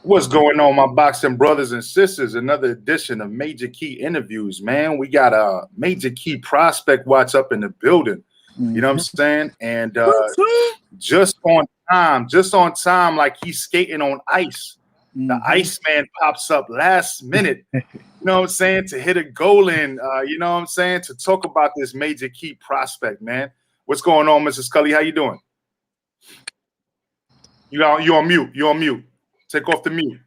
What's going on, my boxing brothers and sisters? Another edition of Major Key Interviews, man. We got a Major Key prospect watch up in the building. You know what I'm saying? And just on time, like he's skating on ice. The Iceman pops up last minute, you know what I'm saying, to hit a goal in, you know what I'm saying, to talk about this Major Key prospect, man. What's going on, Mr. Scully? How you doing? You on mute. You on mute. Take off the mute.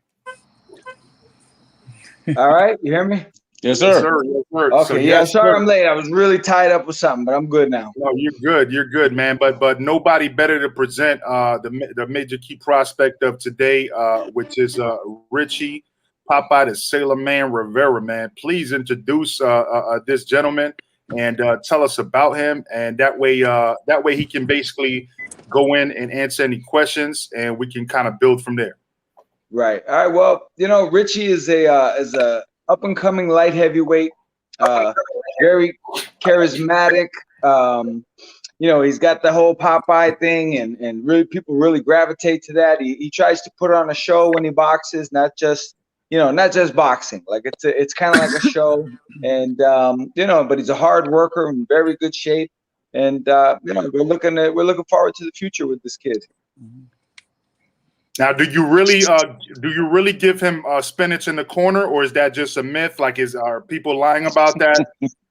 All right, you hear me? Yes, sir. Yes, sir. Yes, sir. Okay, So, yeah, yes, sorry sir. I'm late. I was really tied up with something, but I'm good now. No, you're good. You're good, man. But nobody better to present the Major Key prospect of today, which is Richie, Popeye, the Sailorman, Rivera, man. Please introduce this gentleman and tell us about him, and that way he can basically go in and answer any questions, and we can kind of build from there. Right. All right. Well, Richie is a up and coming light heavyweight, very charismatic. He's got the whole Popeye thing, and really people really gravitate to that. He tries to put on a show when he boxes, not just boxing. Like it's kind of like a show, and but he's a hard worker in very good shape, and we're looking forward to the future with this kid. Now, do you really give him spinach in the corner, or is that just a myth? Like, are people lying about that?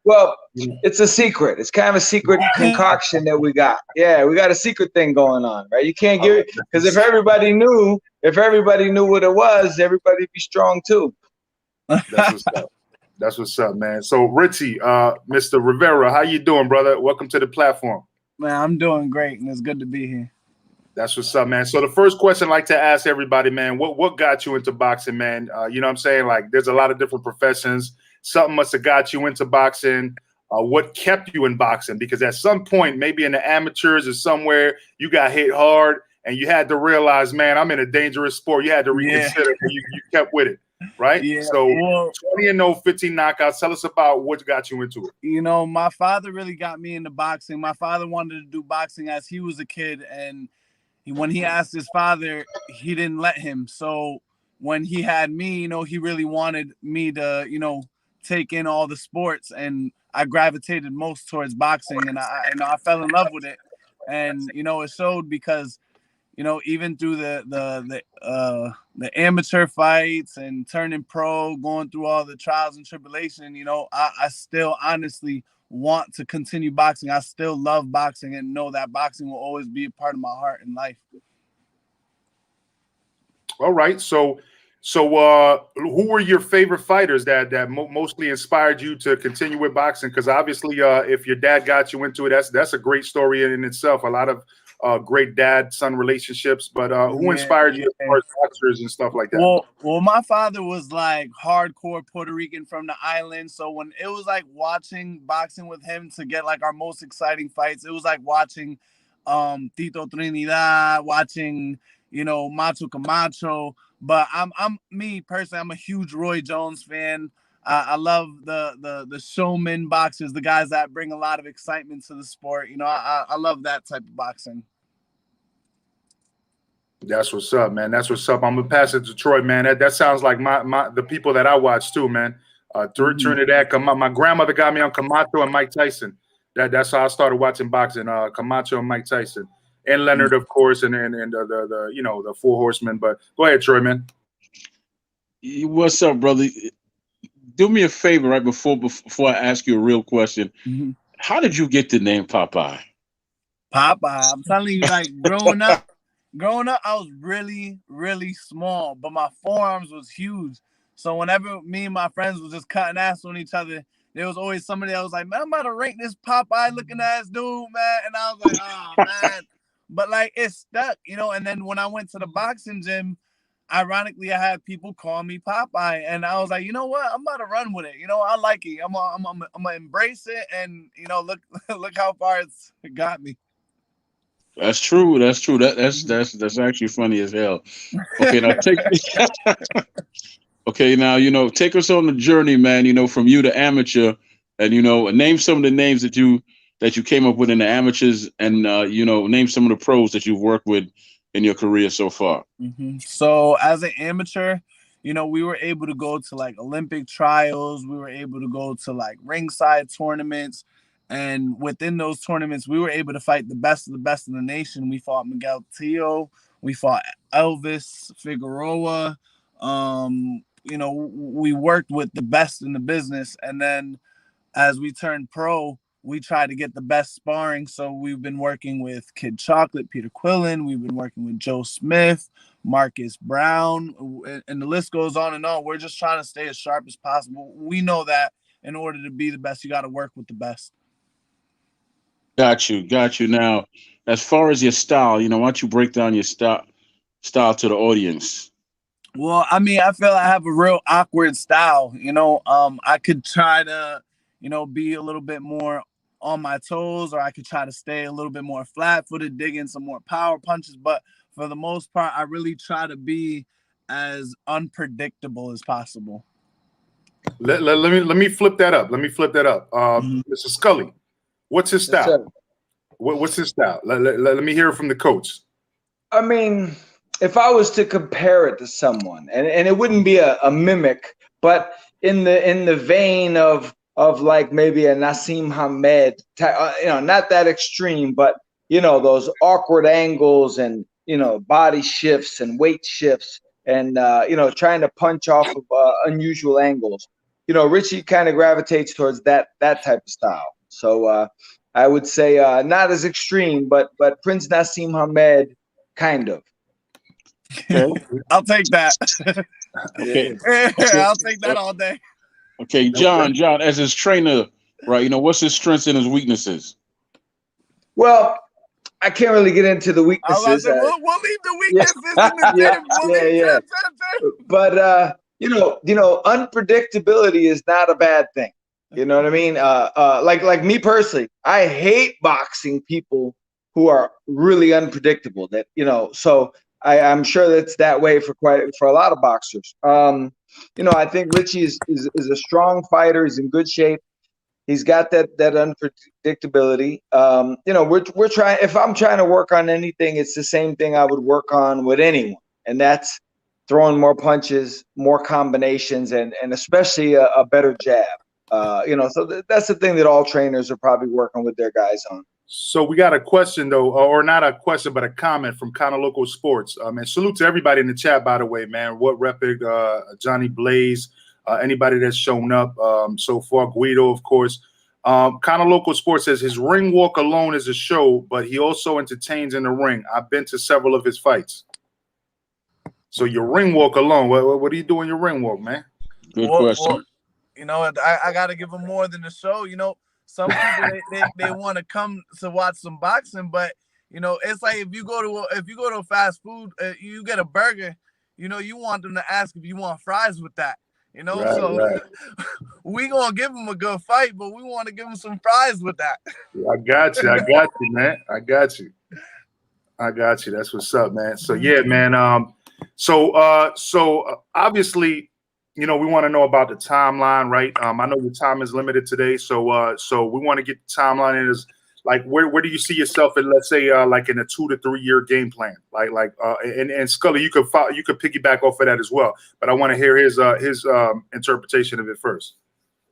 Well, it's a secret. It's kind of a secret concoction that we got. Yeah, we got a secret thing going on, right? You can't give it because if everybody knew what it was, everybody'd be strong too. That's what's up. That's what's up, man. So, Richie, Mr. Rivera, how you doing, brother? Welcome to the platform. Man, I'm doing great, and it's good to be here. That's what's up, man. So the first question I like to ask everybody, man, what got you into boxing, man? You know what I'm saying? Like, there's a lot of different professions. Something must have got you into boxing. What kept you in boxing? Because at some point, maybe in the amateurs or somewhere, you got hit hard and you had to realize, man, I'm in a dangerous sport. You had to reconsider. Yeah. You kept with it, right? Yeah. So 20-0, 15 knockouts. Tell us about what got you into it. You know, my father really got me into boxing. My father wanted to do boxing as he was a kid, and when he asked his father, he didn't let him. So when he had me, he really wanted me to, take in all the sports, and I gravitated most towards boxing, and I fell in love with it. And, it showed because, even through the amateur fights and turning pro, going through all the trials and tribulation, I still honestly want to continue boxing. I still love boxing and know that boxing will always be a part of my heart and life. All right. So who were your favorite fighters that mostly inspired you to continue with boxing? Because obviously, if your dad got you into it, that's a great story in itself. A lot of great dad-son relationships. But who inspired you as far as boxers and stuff like that? Well, my father was like hardcore Puerto Rican from the island. So when it was like watching boxing with him to get like our most exciting fights, it was like watching Tito Trinidad, watching Macho Camacho. But I'm me personally, I'm a huge Roy Jones fan. I love the showman boxers, the guys that bring a lot of excitement to the sport. I love that type of boxing. That's what's up, man. That's what's up. I'm gonna pass it to Troy, man. That sounds like the people that I watch too, man. Trinidad, my grandmother got me on Camacho and Mike Tyson. That's how I started watching boxing. Camacho and Mike Tyson. And Leonard, of course, and the Four Horsemen. But go ahead, Troy, man. What's up, brother? Do me a favor right before I ask you a real question. Mm-hmm. How did you get the name Popeye? Popeye, I'm telling you, like growing up, I was really, really small, but my forearms was huge. So whenever me and my friends was just cutting ass on each other, there was always somebody that was like, man, I'm about to rank this Popeye looking ass dude, man. And I was like, oh, man. But, like, it stuck, and then when I went to the boxing gym, ironically, I had people call me Popeye. And I was like, you know what? I'm about to run with it. I like it. I'm going to embrace it. And, look how far it's got me. That's true. That's true. That's actually funny as hell. Okay, now take us on the journey, man, from you to amateur, and, name some of the names that you came up with in the amateurs, and, name some of the pros that you've worked with in your career so far? So as an amateur, we were able to go to like Olympic trials. We were able to go to like ringside tournaments. And within those tournaments, we were able to fight the best of the nation. We fought Miguel Tio. We fought Elvis Figueroa. We worked with the best in the business. And then as we turned pro, we tried to get the best sparring. So we've been working with Kid Chocolate, Peter Quillen. We've been working with Joe Smith, Marcus Brown, and the list goes on and on. We're just trying to stay as sharp as possible. We know that in order to be the best, you got to work with the best. Got you. Now, as far as your style, why don't you break down your style to the audience? Well, I mean, I feel I have a real awkward style. I could try to, be a little bit more on my toes, or I could try to stay a little bit more flat-footed, dig in some more power punches. But for the most part, I really try to be as unpredictable as possible. Let me flip that up. Mr. Scully, what's his style? Yes, What's his style? Let me hear it from the coach. I mean, if I was to compare it to someone, and it wouldn't be a mimic, but in the vein of like maybe a Nassim Hamed, not that extreme, but those awkward angles and body shifts and weight shifts and trying to punch off of unusual angles. Richie kind of gravitates towards that type of style. So I would say not as extreme, but Prince Nassim Hamed kind of. Okay. I'll take that. Okay. I'll take that all day. Okay, John, as his trainer, right? What's his strengths and his weaknesses? Well, I can't really get into the weaknesses. We'll leave the weaknesses in the gym. But unpredictability is not a bad thing. You know what I mean? Like me personally, I hate boxing people who are really unpredictable. That so I'm sure that's that way for a lot of boxers. I think Richie is a strong fighter. He's in good shape. He's got that unpredictability. We're trying. If I'm trying to work on anything, it's the same thing I would work on with anyone, and that's throwing more punches, more combinations, and especially a better jab. So that's the thing that all trainers are probably working with their guys on. So we got a question though, or not a question, but a comment from Kind of Local Sports. And salute to everybody in the chat, by the way, man. What Repig, Johnny Blaze, anybody that's shown up so far, Guido, of course. Kind of Local Sports says his ring walk alone is a show, but he also entertains in the ring. I've been to several of his fights. So your ring walk alone, what do you do in your ring walk, man? Good question. I got to give him more than a show. Some people they want to come to watch some boxing, but it's like if you go to a fast food, you get a burger, you want them to ask if you want fries with that. Right. We gonna give them a good fight, but we want to give them some fries with that. I got you, man. I got you. That's what's up, man. So yeah, man. So obviously, we want to know about the timeline, right? I know your time is limited today, so we want to get the timeline in. Is like where do you see yourself in, let's say, like in a 2 to 3 year game plan? And Scully, you could piggyback off of that as well. But I want to hear his interpretation of it first.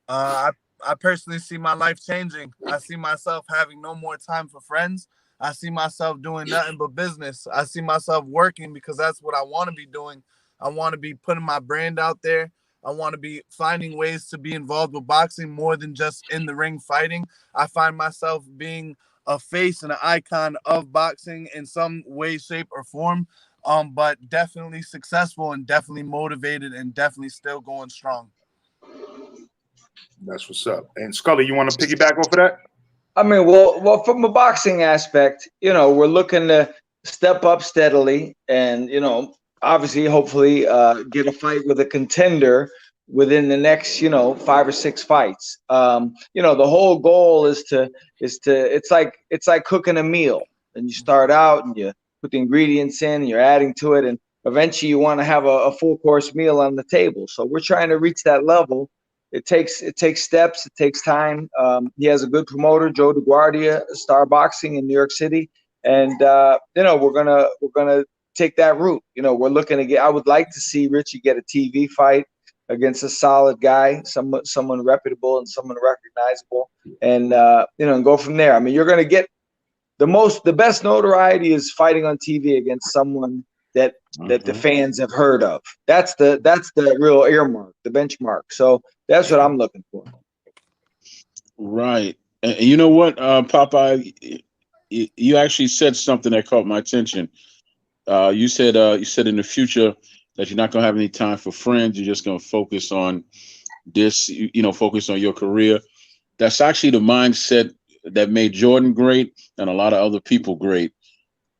I personally see my life changing. I see myself having no more time for friends. I see myself doing nothing but business. I see myself working because that's what I want to be doing. I want to be putting my brand out there. I want to be finding ways to be involved with boxing more than just in the ring fighting. I find myself being a face and an icon of boxing in some way, shape, or form. But definitely successful and definitely motivated and definitely still going strong. That's what's up. And Scully, you want to piggyback off of that? I mean, well, from a boxing aspect, we're looking to step up steadily and, obviously, hopefully get a fight with a contender within the next, 5 or 6 fights. The whole goal is to it's like cooking a meal, and you start out and you put the ingredients in and you're adding to it. And eventually you want to have a full course meal on the table. So we're trying to reach that level. It takes steps. It takes time. He has a good promoter, Joe DeGuardia, Star Boxing in New York City. And we're gonna take that route. You know, we're looking to get. I would like to see Richie get a TV fight against a solid guy, someone reputable and someone recognizable, and you know, and go from there. I mean, you're going to get the best notoriety is fighting on TV against someone that the fans have heard of. That's the real earmark, the benchmark. So that's what I'm looking for. Right. And you know what, Popeye, you actually said something that caught my attention. You said in the future that you're not gonna have any time for friends. You're just gonna focus on this. You know, focus on your career. That's actually the mindset that made Jordan great and a lot of other people great.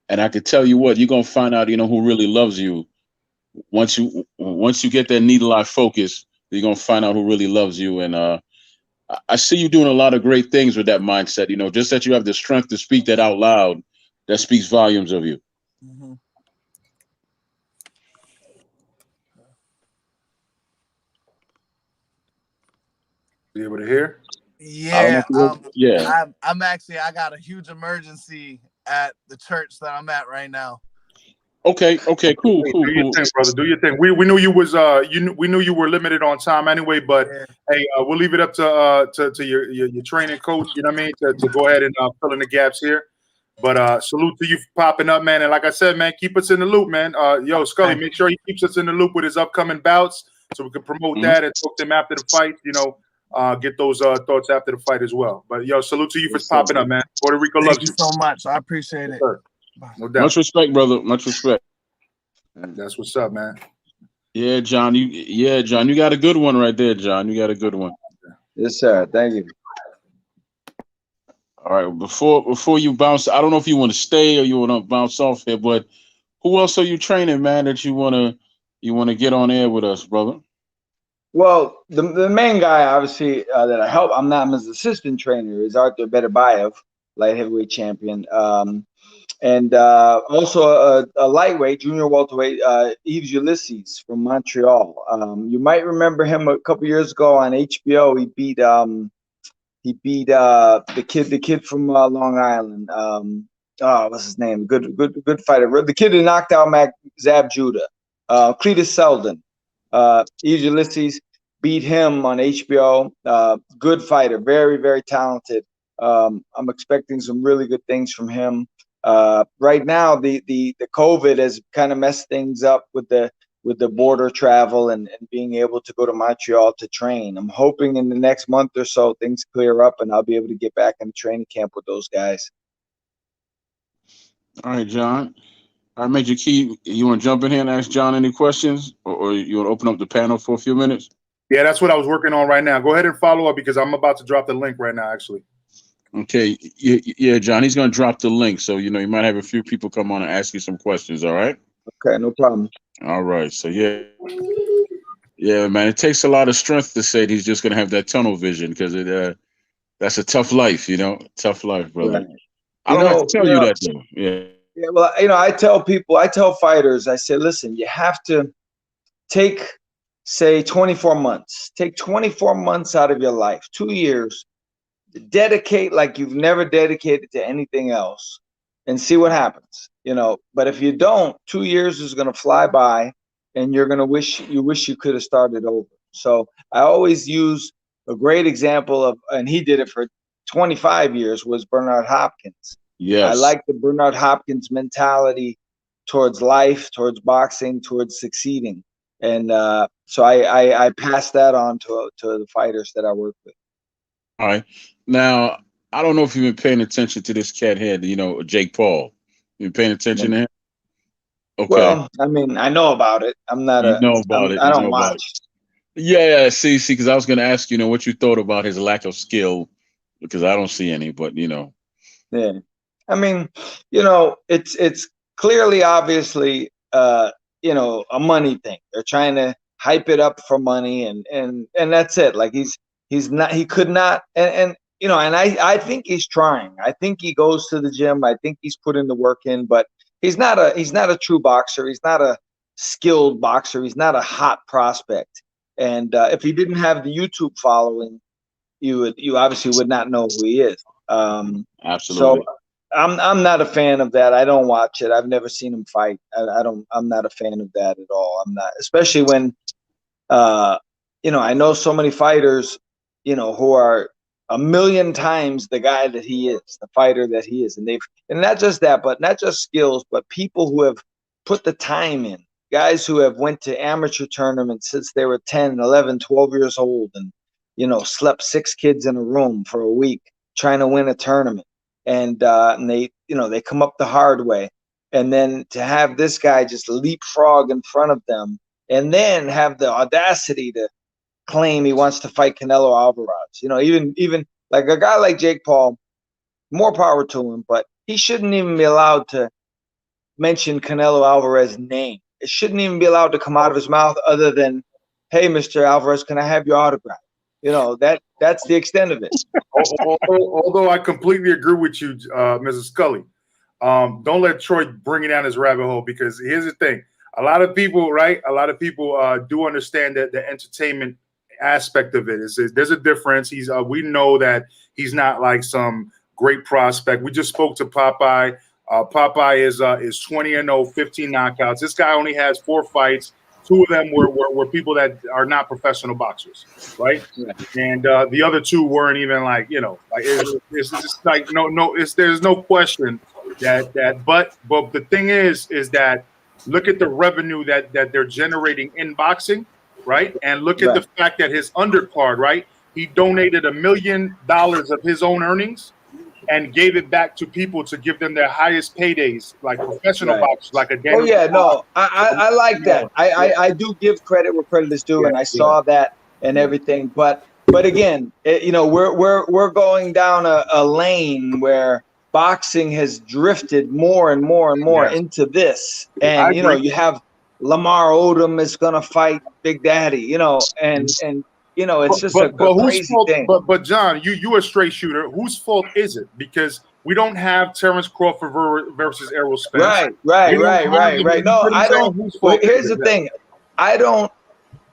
And I could tell you what, you're gonna find out, you know, who really loves you. Once you get that needle eye focus, you're gonna find out who really loves you. And I see you doing a lot of great things with that mindset. You know, just that you have the strength to speak that out loud, that speaks volumes of you. Mm-hmm. You able to hear? Yeah, Yeah. I'm actually, I got a huge emergency at the church that I'm at right now. Okay, cool. Do your thing, brother. Do your thing. We knew you was we knew you were limited on time anyway, but hey, we'll leave it up to your training coach. You know what I mean? To go ahead and fill in the gaps here. But salute to you for popping up, man. And like I said, man, keep us in the loop, man. Yo, Scully, make sure he keeps us in the loop with his upcoming bouts so we can promote that and talk to him after the fight. You know, get those thoughts after the fight as well. But yo, salute to you for popping up, man. Puerto Rico loves you. Thank you so much. I appreciate it. Sure. No doubt. Much respect, brother. Much respect. That's what's up, man. Yeah, John. You got a good one right there, John. You got a good one. Yes, sir. Thank you. All right. Before you bounce, I don't know if you want to stay or you want to bounce off here, but who else are you training, man, that you wanna get on air with us, brother? Well, the main guy, obviously, that I help, I'm not his assistant trainer, is Arthur Betabayev, light heavyweight champion. And also a lightweight, junior welterweight, Yves Ulysses from Montreal. You might remember him a couple years ago on HBO. He beat the kid from Long Island. What's his name? Good fighter. The kid who knocked out Zab Judah. Cletus Selden. Yves Ulysses beat him on HBO. Good fighter, very, very talented. I'm expecting some really good things from him. Right now, the COVID has kind of messed things up with the border travel and being able to go to Montreal to train. I'm hoping in the next month or so things clear up and I'll be able to get back in the training camp with those guys. All right, John. All right, Major Key, you want to jump in here and ask John any questions, or you want to open up the panel for a few minutes? Yeah, that's what I was working on right now. Go ahead and follow up because I'm about to drop the link right now, actually. Okay. Yeah, John, he's going to drop the link. So, you know, you might have a few people come on and ask you some questions. All right. Okay, no problem. All right. So, yeah, man, it takes a lot of strength to say he's just going to have that tunnel vision because that's a tough life, you know, tough life, brother. Right. I don't have to tell you that, though. Yeah. Yeah, well, you know, I tell fighters, I say, listen, you have to take, say, 24 months. Take 24 months out of your life, 2 years, dedicate like you've never dedicated to anything else and see what happens, you know. But if you don't, 2 years is going to fly by and you're going to wish you could have started over. So I always use a great example of, and he did it for 25 years, was Bernard Hopkins. Yes. I like the Bernard Hopkins mentality towards life, towards boxing, towards succeeding. And so I pass that on to the fighters that I work with. All right. Now, I don't know if you've been paying attention to this cat head, you know, Jake Paul. You been paying attention to him? Okay. Well, I mean, I know about it. I'm not I don't watch. Yeah, see, because I was going to ask, you know, what you thought about his lack of skill, because I don't see any, but, you know. Yeah. I mean, you know, it's clearly, obviously, you know, a money thing. They're trying to hype it up for money, and that's it. Like he could not, and you know, and I think he's trying. I think he goes to the gym. I think he's putting the work in, but he's not a true boxer. He's not a skilled boxer. He's not a hot prospect. And if he didn't have the YouTube following, you obviously would not know who he is. Absolutely. I'm not a fan of that. I don't watch it. I've never seen him fight. I'm not a fan of that at all. I'm not, especially when I know so many fighters, who are a million times the guy that he is, the fighter that he is. And not just that, but not just skills, but people who have put the time in, guys who have went to amateur tournaments since they were 10, 11, 12 years old and, slept 6 kids in a room for a week trying to win a tournament. And they come up the hard way. And then to have this guy just leapfrog in front of them and then have the audacity to claim he wants to fight Canelo Alvarez. Even like a guy like Jake Paul, more power to him, but he shouldn't even be allowed to mention Canelo Alvarez's name. It shouldn't even be allowed to come out of his mouth other than, "Hey, Mr. Alvarez, can I have your autograph?" That's the extent of it. Although I completely agree with you, Mrs. Scully. Don't let Troy bring you down this rabbit hole, because here's the thing. A lot of people do understand that the entertainment aspect of it is there's a difference. We know that he's not like some great prospect. We just spoke to Popeye. Popeye is 20-0, 15 knockouts. This guy only has 4 fights. 2 of them were people that are not professional boxers, right? And the other 2 weren't even it's just like there's no question that. But the thing is that look at the revenue that they're generating in boxing, right? And look at the fact that his undercard, right? He donated $1 million of his own earnings and gave it back to people to give them their highest paydays, like professional boxers, like a Daniel. Oh yeah, no, I like that. I do give credit where credit is due, and I saw that and everything. But again, we're going down a lane where boxing has drifted more and more and more into this, and you have Lamar Odom is gonna fight Big Daddy, and it's just a crazy thing. But John, you a straight shooter. Whose fault is it? Because we don't have Terrence Crawford versus Errol Spence. Right. No, I don't. Here's the thing. I don't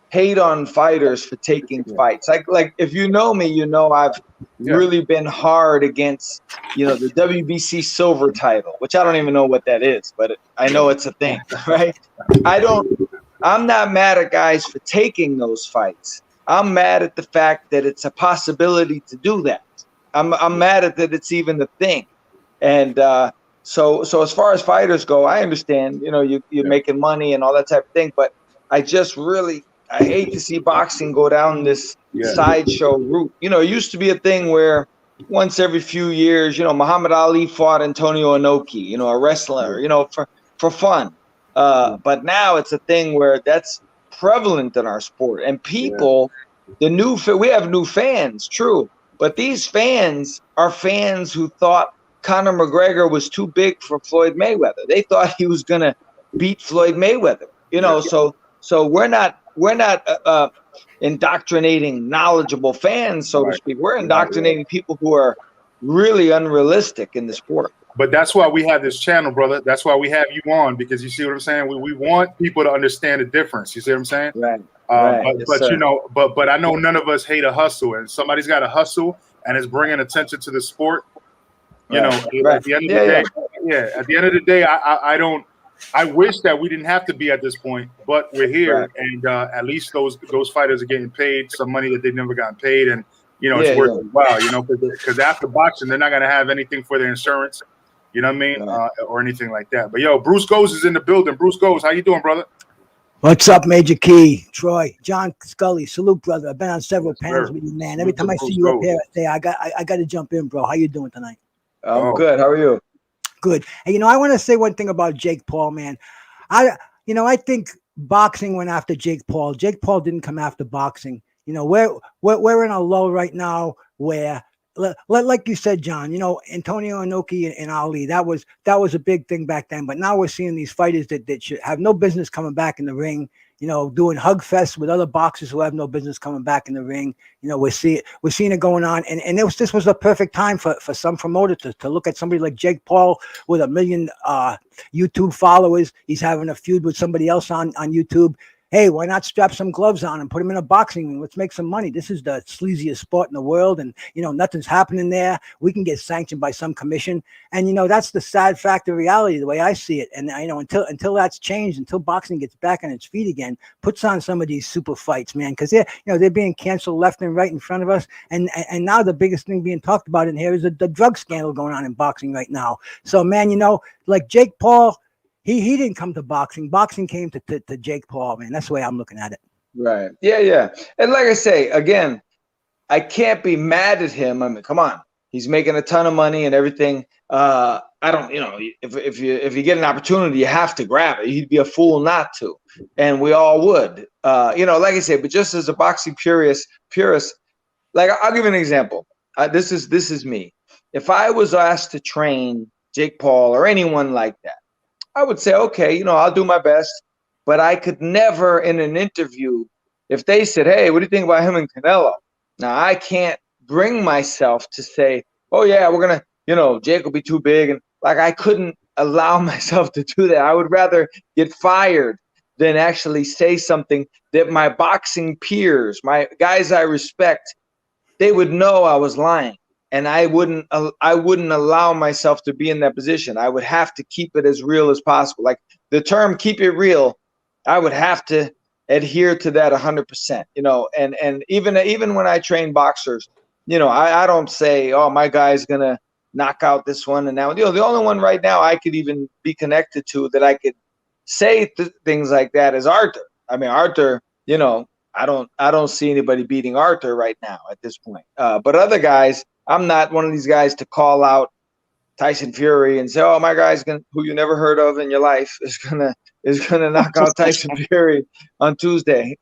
hate on fighters for taking fights. Like if you know me, I've really been hard against, the WBC silver title, which I don't even know what that is, but I know it's a thing, right? I'm not mad at guys for taking those fights. I'm mad at the fact that it's a possibility to do that. I'm mad at that it's even a thing. And so as far as fighters go, I understand, you're making money and all that type of thing, but I hate to see boxing go down this sideshow route. It used to be a thing where once every few years, Muhammad Ali fought Antonio Inoki, a wrestler, for fun. But now it's a thing where that's prevalent in our sport, and people, we have new fans, true, but these fans are fans who thought Conor McGregor was too big for Floyd Mayweather. They thought he was gonna beat Floyd Mayweather, so we're not indoctrinating knowledgeable fans, so to speak. We're indoctrinating people who are really unrealistic in the sport. But that's why we have this channel, brother. That's why we have you on, because you see what I'm saying? We want people to understand the difference. You see what I'm saying? Right. But I know none of us hate a hustle, and somebody's got to hustle, and it's bringing attention to the sport. At the end of the day, I wish that we didn't have to be at this point, but we're here, and at least those fighters are getting paid some money that they never got paid, and it's worth it. Wow, because after boxing, they're not gonna have anything for their insurance. You know what I mean? Or anything like that. But Bruce Goes is in the building. Bruce Goes, how you doing, brother? What's up, Major Key? Troy, John Scully, salute, brother. I've been on several panels with you, man. Every time I see you up here, I say, I got to jump in, bro. How you doing tonight? I'm good. How are you? Good. And I want to say one thing about Jake Paul, man. I think boxing went after Jake Paul. Jake Paul didn't come after boxing. We're in a lull right now where, like you said, John, Antonio Inoki and Ali, that was a big thing back then. But now we're seeing these fighters that should have no business coming back in the ring, doing hug fests with other boxers who have no business coming back in the ring. We're seeing it going on. And this was the perfect time for some promoter to look at somebody like Jake Paul with 1 million YouTube followers. He's having a feud with somebody else on YouTube. hey, why not strap some gloves on and put him in a boxing ring? Let's make some money. This is the sleaziest sport in the world, and nothing's happening there. We can get sanctioned by some commission, and that's the sad fact of reality, the way I see it. And until that's changed, until boxing gets back on its feet again, puts on some of these super fights, man, because they're being canceled left and right in front of us, and now the biggest thing being talked about in here is the drug scandal going on in boxing right now. So, man, like Jake Paul. He didn't come to boxing. Boxing came to Jake Paul, man. That's the way I'm looking at it. Right. Yeah. And like I say, again, I can't be mad at him. I mean, come on. He's making a ton of money and everything. I don't, if you get an opportunity, you have to grab it. He'd be a fool not to. And we all would. Like I say, but just as a boxing purist, like I'll give you an example. This is me. If I was asked to train Jake Paul or anyone like that, I would say, okay, I'll do my best, but I could never in an interview, if they said, hey, what do you think about him and Canelo? Now, I can't bring myself to say, oh, yeah, we're going to, Jake will be too big. And like, I couldn't allow myself to do that. I would rather get fired than actually say something that my boxing peers, my guys I respect, they would know I was lying. And I wouldn't allow myself to be in that position. I would have to keep it as real as possible. Like the term "keep it real," I would have to adhere to that 100%. And even when I train boxers, I don't say, "Oh, my guy's gonna knock out this one." And now, the only one right now I could even be connected to that I could say things like that is Arthur. I mean, Arthur. I don't see anybody beating Arthur right now at this point. But other guys. I'm not one of these guys to call out Tyson Fury and say, "Oh, my guy's who you never heard of in your life is gonna knock out Tyson Fury on Tuesday."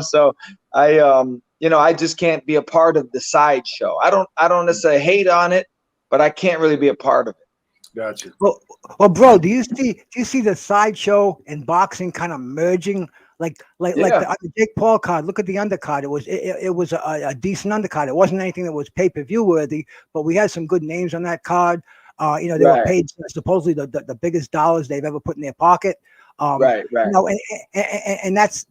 So I just can't be a part of the sideshow. I don't necessarily hate on it, but I can't really be a part of it. Gotcha. Well, bro, do you see the sideshow and boxing kind of merging? Like the Jake Paul card. Look at the undercard. It was a decent undercard. It wasn't anything that was pay-per-view worthy, but we had some good names on that card. They were paid supposedly the biggest dollars they've ever put in their pocket. Right. And that's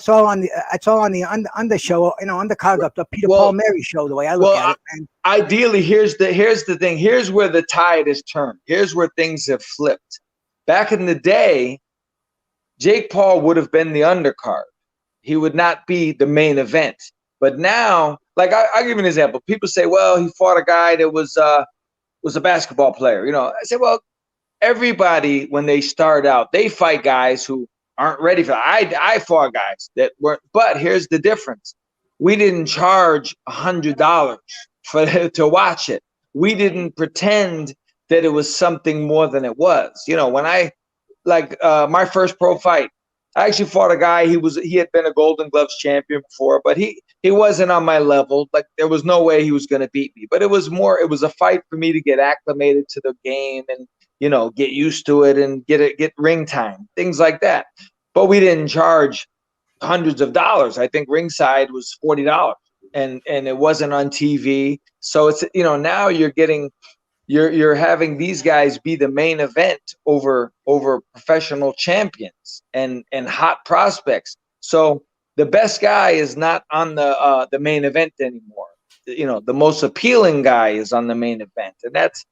all on the under show. Undercard, the Peter Paul Mary show. The way I look at it. And ideally, here's the thing. Here's where the tide is turned. Here's where things have flipped. Back in the day, Jake Paul would have been the undercard. He would not be the main event. But now, like I'll give you an example. People say, well, he fought a guy that was a basketball player. I say, well, everybody, when they start out, they fight guys who aren't ready for it. I fought guys that weren't. But here's the difference. We didn't charge $100 to watch it. We didn't pretend that it was something more than it was. When my first pro fight, I actually fought a guy. He had been a Golden Gloves champion before, but he wasn't on my level. Like there was no way he was going to beat me. But it was a fight for me to get acclimated to the game and get used to it and get ring time, things like that. But we didn't charge hundreds of dollars. I think ringside was $40, and it wasn't on TV. So it's now you're having these guys be the main event over professional champions and hot prospects. So the best guy is not on the main event anymore. The most appealing guy is on the main event, and that's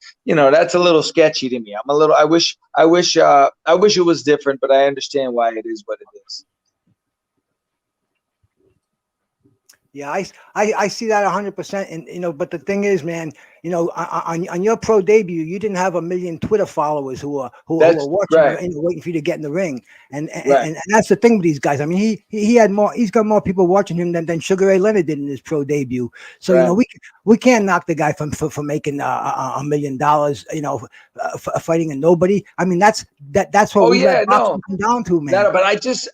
a little sketchy to me. I wish it was different, but I understand why it is what it is. Yeah, I see that 100%. And but the thing is, man, on your pro debut, you didn't have 1 million Twitter followers who were watching, waiting for you to get in the ring. And that's the thing with these guys. I mean, he's got more people watching him than Sugar Ray Leonard did in his pro debut. So we can't knock the guy for making $1 million, fighting a nobody. I mean, that's what come down to, man. No, but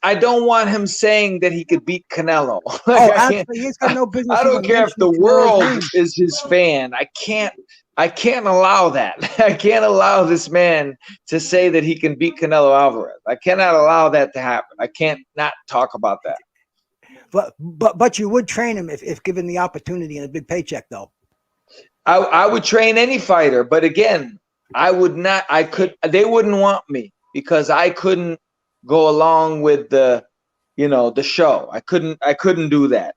I don't want him saying that he could beat Canelo. Absolutely. He's got no business. I don't care if the world is his fan. I can't allow that. I can't allow this man to say that he can beat Canelo Alvarez. I cannot allow that to happen. I can't not talk about that. But you would train him if given the opportunity and a big paycheck, though. I would train any fighter, but again, I would not. They wouldn't want me because I couldn't go along with the the show. I couldn't do that.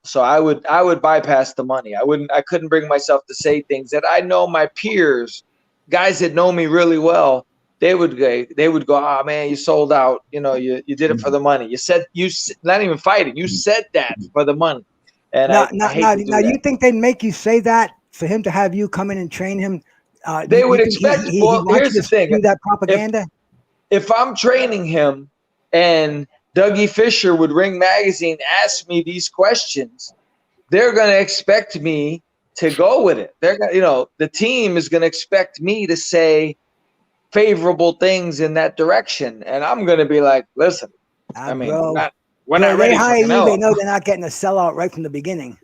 So I would bypass the money. I couldn't bring myself to say things that I know my peers, guys that know me really well, they would go, oh man, you sold out. You did it for the money. Not even fighting. You said that for the money. And I hate to do now, that. you think they'd make you say that for him to have you come in and train him? They You would think expect. he Well, wants here's you the to thing. do that propaganda? If I'm training him and Dougie Fisher would Ring Magazine ask me these questions, they're going to expect me to go with it. They're going, the team is going to expect me to say favorable things in that direction, and I'm going to be like, listen, Bro, we're not ready they for hire you. Canelo. They know they're not getting a sellout right from the beginning.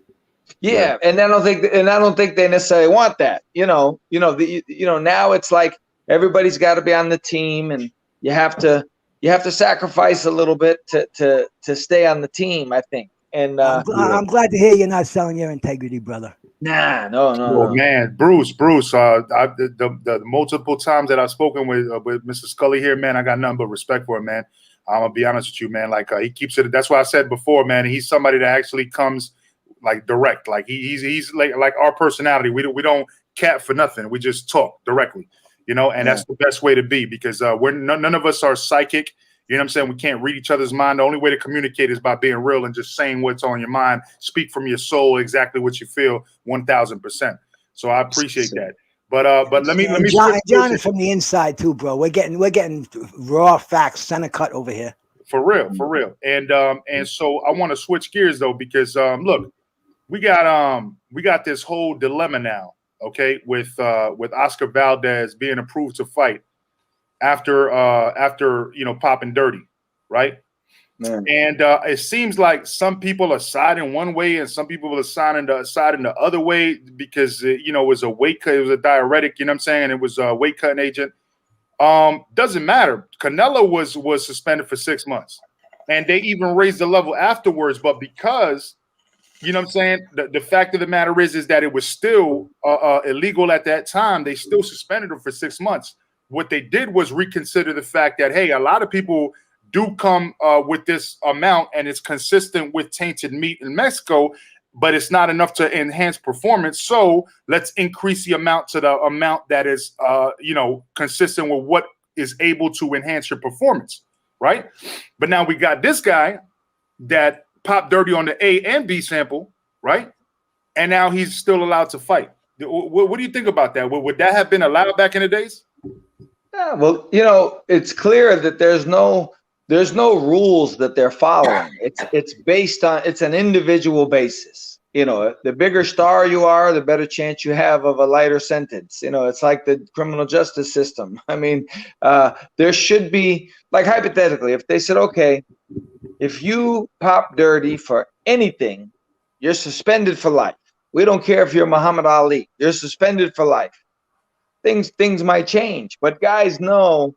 Yeah, and I don't think they necessarily want that. Now it's like everybody's got to be on the team, and you have to sacrifice a little bit to stay on the team, I think. And I'm glad to hear you're not selling your integrity, brother. No. Man, Bruce. The multiple times that I've spoken with Mr. Scully here, man, I got nothing but respect for him, man. I'm gonna be honest with you, man. Like he keeps it. That's why I said before, man. He's somebody that actually comes like direct. Like he's like our personality. We don't cap for nothing. We just talk directly, and that's the best way to be, because we're none of us are psychic. You know what I'm saying? We can't read each other's mind. The only way to communicate is by being real and just saying what's on your mind. Speak from your soul, exactly what you feel, 1,000%. So I appreciate that. But let me. John is from the inside too, bro. We're getting raw facts, center cut over here. For real. And so I want to switch gears though, because look, we got this whole dilemma now, okay, with Oscar Valdez being approved to fight after popping dirty, right? Man. And it seems like some people are siding one way and some people are siding the other way, because it was a weight cut, it was a diuretic, you know what I'm saying? And it was a weight cutting agent. Doesn't matter. Canelo was suspended for 6 months, and they even raised the level afterwards. But because, you know what I'm saying, the fact of the matter is that it was still illegal at that time, they still suspended him for 6 months. What they did was reconsider the fact that, hey, a lot of people do come with this amount and it's consistent with tainted meat in Mexico, but it's not enough to enhance performance. So let's increase the amount to the amount that is, consistent with what is able to enhance your performance, right? But now we got this guy that popped dirty on the A and B sample, right? And now he's still allowed to fight. What do you think about that? Would that have been allowed back in the days? Yeah, well, it's clear that there's no rules that they're following. It's an individual basis. The bigger star you are, the better chance you have of a lighter sentence. It's like the criminal justice system. I mean, there should be, like, hypothetically, if they said, okay, if you pop dirty for anything, you're suspended for life. We don't care if you're Muhammad Ali. You're suspended for life. Things might change, but guys know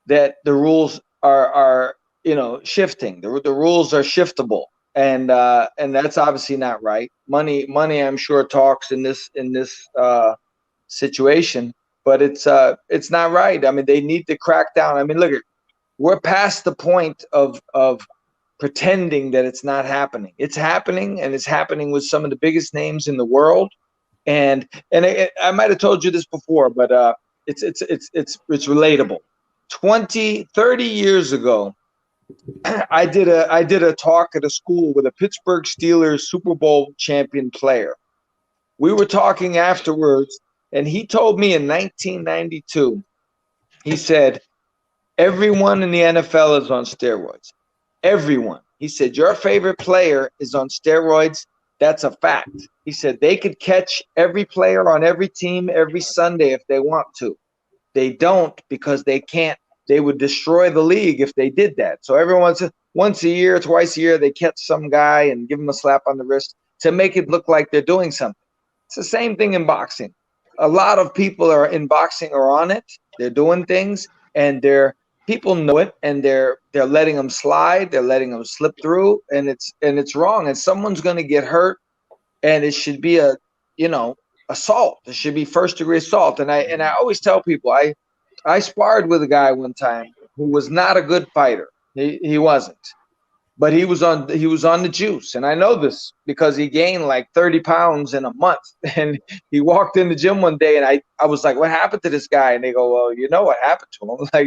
that the rules are shifting. The rules are shiftable, and that's obviously not right. Money, I'm sure, talks in this situation, but it's not right. I mean, they need to crack down. I mean, look, we're past the point of pretending that it's not happening. It's happening, and it's happening with some of the biggest names in the world. And I might have told you this before, but it's relatable. 30 years ago, I did a talk at a school with a Pittsburgh Steelers Super Bowl champion player. We were talking afterwards, and he told me in 1992, he said, everyone in the NFL is on steroids. Everyone. He said, your favorite player is on steroids. That's a fact. He said they could catch every player on every team every Sunday if they want to. They don't, because they can't. They would destroy the league if they did that. So once a year, twice a year, they catch some guy and give him a slap on the wrist to make it look like they're doing something. It's the same thing in boxing. A lot of people in boxing are on it. They're doing things, and people know it, and they're letting them slide. They're letting them slip through, and it's wrong. And someone's going to get hurt, and it should be assault. It should be first-degree assault. And I always tell people, I sparred with a guy one time who was not a good fighter. He wasn't. but he was on the juice, and I know this because he gained like 30 pounds in a month. And he walked in the gym one day, and I was like, "What happened to this guy?" And they go, "Well, you know what happened to him? Like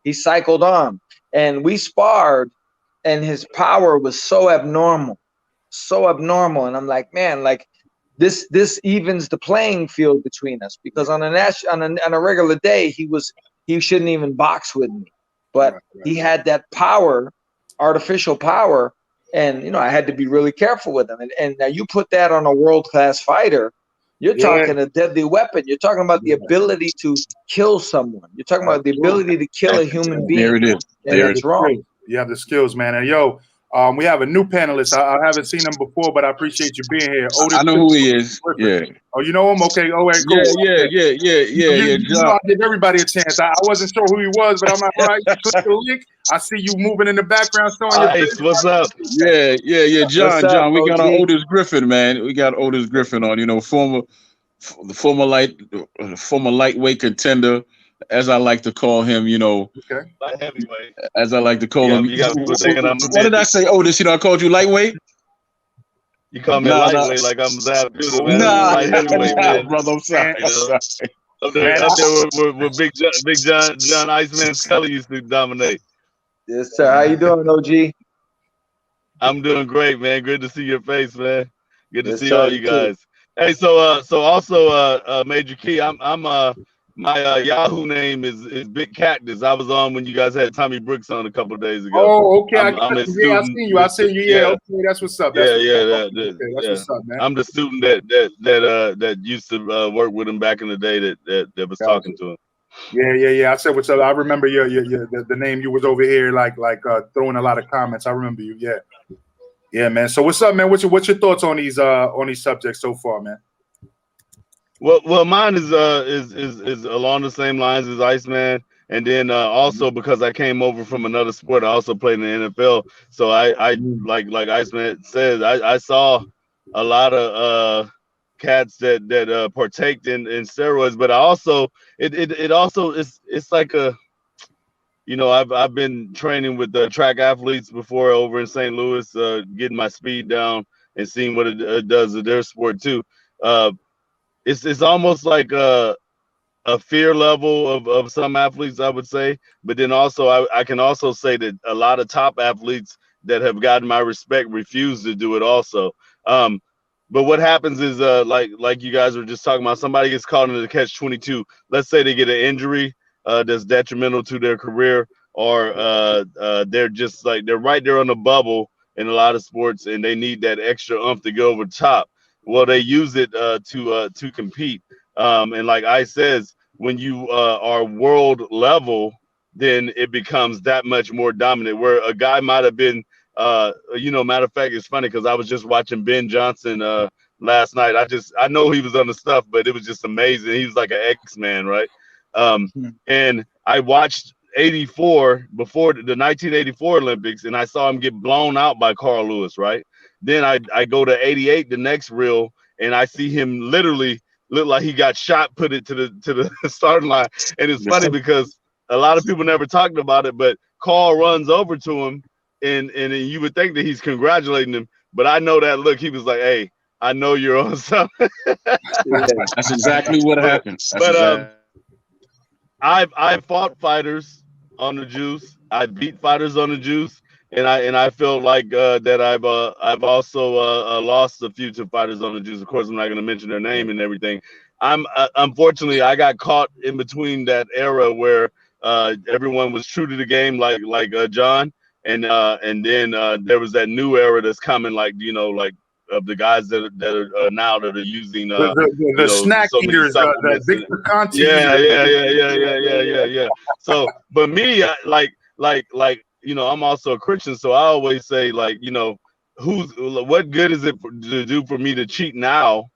he cycled on." And we sparred, and his power was so abnormal. And I'm like, man, like this evens the playing field between us, because on a regular day he shouldn't even box with me, but he had that power, artificial power, and I had to be really careful with him. And now you put that on a world-class fighter, you're talking a deadly weapon. You're talking about the ability to kill someone. You're talking about the ability to kill a human being. There it is. And There it's wrong. You have the skills, man. And yo, we have a new panelist. I haven't seen him before, but I appreciate you being here. I know who he is. Yeah. Oh, you know him? Okay. All right, cool. Yeah. John. I give everybody a chance. I wasn't sure who he was, but I'm like, all right, you click the link. I see you moving in the background, showing your face. What's up? Yeah. John, up, we got OG? our Otis Griffin, man. We got Otis Griffin on, former lightweight contender, as I like to call him, Okay. Light heavyweight. as I like to call him. You got people thinking I'm What did I say, Otis? I called you lightweight? You call me lightweight like I'm Zab Judah, man. Nah, Light heavyweight, man. brother, I'm sorry. Up there with Big John Iceman Scully used to dominate. Yes, sir. How you doing, OG? I'm doing great, man. Good to see your face, man. Good to Yes, see sir, all you guys. Hey, so also Major Key, my Yahoo name is Big Cactus. I was on when you guys had Tommy Brooks on a couple of days ago. Oh, okay. I'm I seen you. Yeah. Okay, that's what's up. That's what's up, man. I'm the student that used to work with him back in the day that was talking to him. Yeah. I said what's up. I remember the name. You was over here like throwing a lot of comments. I remember you. Yeah, man. So what's up, man? What's your thoughts on these subjects so far, man? Well, mine is along the same lines as Iceman, and then also because I came over from another sport, I also played in the NFL. So I like Iceman says, I saw a lot of cats that partake in steroids, but I also it also it's like a, I've been training with track athletes before over in St. Louis, getting my speed down and seeing what it does to their sport too. It's almost like a fear level of some athletes, I would say. But then also I can also say that a lot of top athletes that have gotten my respect refuse to do it also. But what happens is like you guys were just talking about, somebody gets caught in the catch-22. Let's say they get an injury that's detrimental to their career, or they're just like they're right there on the bubble in a lot of sports, and they need that extra oomph to go over the top. Well, they use it to compete. And like I says, when you are world level, then it becomes that much more dominant. Where a guy might have been, matter of fact, it's funny because I was just watching Ben Johnson last night. I know he was on the stuff, but it was just amazing. He was like an X-Man, right? And I watched 84 before the 1984 Olympics, and I saw him get blown out by Carl Lewis, right? Then I go to 88, the next reel, and I see him literally look like he got shot, put it to the starting line. And it's funny because a lot of people never talked about it, but Carl runs over to him, and you would think that he's congratulating him, but I know that look, he was like, "Hey, I know you're on something." That's exactly what happens. But I've fought fighters on the juice. I beat fighters on the juice. And I feel like that I've also lost a few to fighters on the juice. Of course, I'm not going to mention their name and everything. Unfortunately, I got caught in between that era where everyone was true to the game, like John, and then there was that new era that's coming, like of the guys that are now that are using the snack eaters, the Victor Conti. Yeah. So, but me, I'm also a Christian, so I always say, like, what good is it to do for me to cheat now,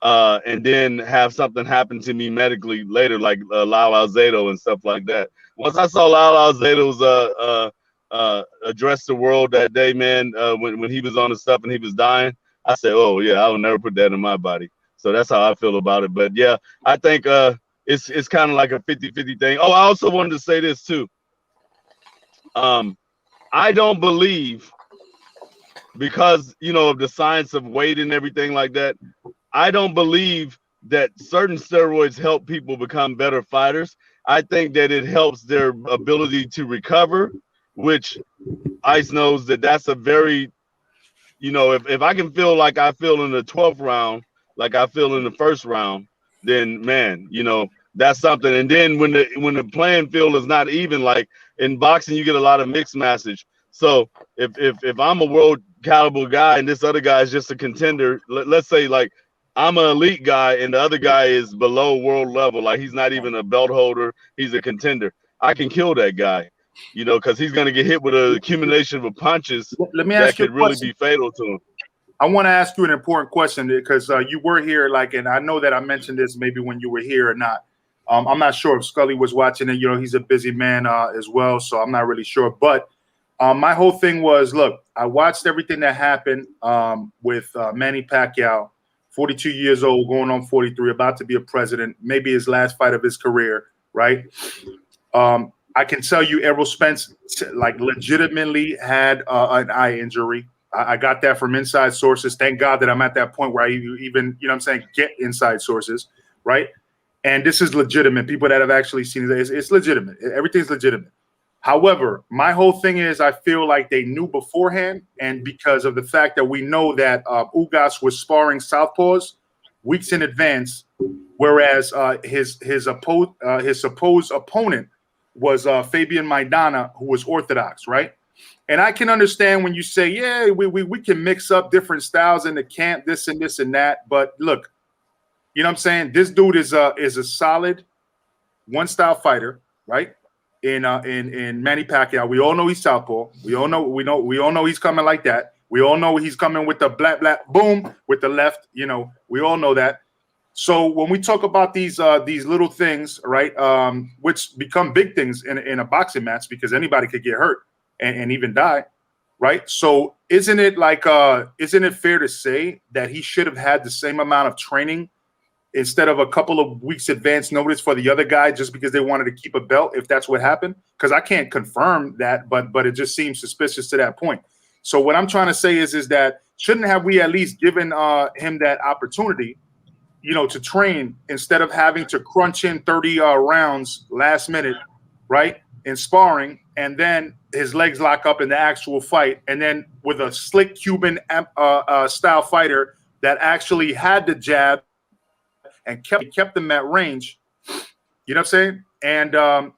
and then have something happen to me medically later, like Lyle Alzado and stuff like that. Once I saw Lyle Alzado's address the world that day, man, when he was on the stuff and he was dying, I said, oh yeah, I will never put that in my body. So that's how I feel about it. But yeah, I think it's kind of like a 50-50 thing. Oh, I also wanted to say this too. I don't believe because of the science of weight and everything like that, I don't believe that certain steroids help people become better fighters. I think that it helps their ability to recover, which Ice knows that that's a very, if I can feel like I feel in the 12th round, like I feel in the first round, then man, that's something. And then when the playing field is not even, like in boxing, you get a lot of mixed message. So if I'm a world caliber guy and this other guy is just a contender, let's say like I'm an elite guy and the other guy is below world level, like he's not even a belt holder, he's a contender, I can kill that guy, because he's going to get hit with an accumulation of punches Let me that ask you a could really question. be fatal to him. I want to ask you an important question because you were here, and I know that I mentioned this maybe when you were here or not. I'm not sure if Scully was watching it. He's a busy man as well, so I'm not really sure. But my whole thing was, look, I watched everything that happened with Manny Pacquiao, 42 years old, going on 43, about to be a president, maybe his last fight of his career, right? I can tell you Errol Spence, legitimately had an eye injury. I got that from inside sources. Thank God that I'm at that point where I even, get inside sources, right? And this is legitimate. People that have actually seen it, it's legitimate. Everything's legitimate. However, my whole thing is I feel like they knew beforehand, and because of the fact that we know that Ugas was sparring southpaws weeks in advance, whereas his supposed opponent was Fabian Maidana, who was Orthodox, right? And I can understand when you say, yeah, we can mix up different styles in the camp, this and this and that. But look, you know what I'm saying? This dude is a solid one-style fighter, right? In Manny Pacquiao, we all know he's southpaw. We all know he's coming like that. We all know he's coming with the black boom with the left. We all know that. So when we talk about these little things, right, which become big things in a boxing match because anybody could get hurt and even die, right? So isn't it fair to say that he should have had the same amount of training instead of a couple of weeks advance notice for the other guy just because they wanted to keep a belt, if that's what happened? Because I can't confirm that, but it just seems suspicious to that point. So what I'm trying to say is that shouldn't have we at least given him that opportunity, to train instead of having to crunch in 30 rounds last minute, right, in sparring, and then his legs lock up in the actual fight, and then with a slick Cuban style fighter that actually had the jab and kept him at range. You know what I'm saying?